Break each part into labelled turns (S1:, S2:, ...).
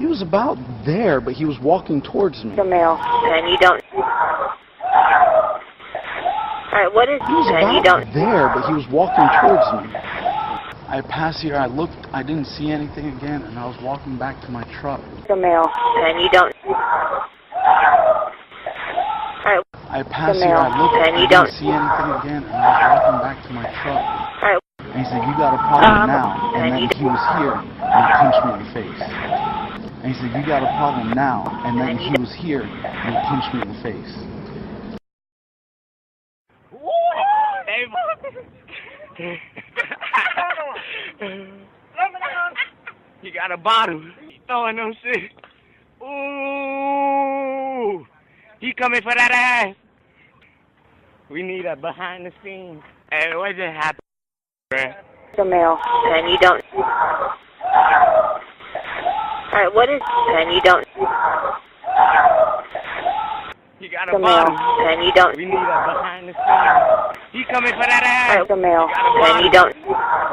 S1: He was about there, but he was walking towards me.
S2: The male. And you don't... Alright, what is...
S1: He was
S2: and you
S1: about
S2: don't...
S1: there, but he was walking towards me. I passed here, I looked, I didn't see anything again, and I was walking back to my truck.
S2: The male. And you don't... Alright.
S1: I passed here, I looked,
S2: and you
S1: I
S2: don't...
S1: didn't see anything again, and I was walking back to my truck.
S2: Alright.
S1: And he said, "You got a problem now." And then he was here, and he punched me in the face. And he said, "You got a problem now." And then he was here, and he punched me in the face.
S3: He got a bottle. He throwing them shit. Ooh. He coming for that ass. We need a behind the scenes. Hey, what just happened, bruh?
S2: The male. And you don't... Alright, what is... and you don't...
S3: He got a bottle.
S2: And you don't...
S3: We need a behind the scenes. He coming for that ass.
S2: Alright, the male. And you don't...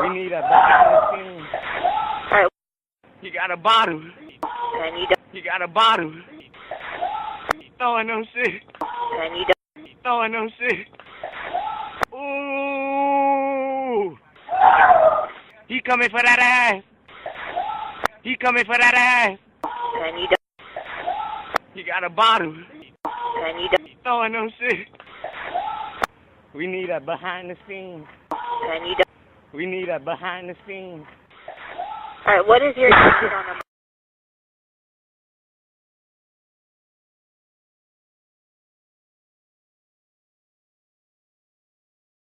S3: We need a behind the scenes.
S2: Alright.
S3: He got a bottle.
S2: And you don't...
S3: He got a bottle. He throwing them shit.
S2: And you don't...
S3: He throwing them shit. Ooh. He coming for that ass. He coming for that ass.
S2: And you don't...
S3: He got a bottle.
S2: And you don't...
S3: He throwing them shit. We need a behind the scenes.
S2: And you don't...
S3: We need a behind the scenes.
S2: Alright, what is your...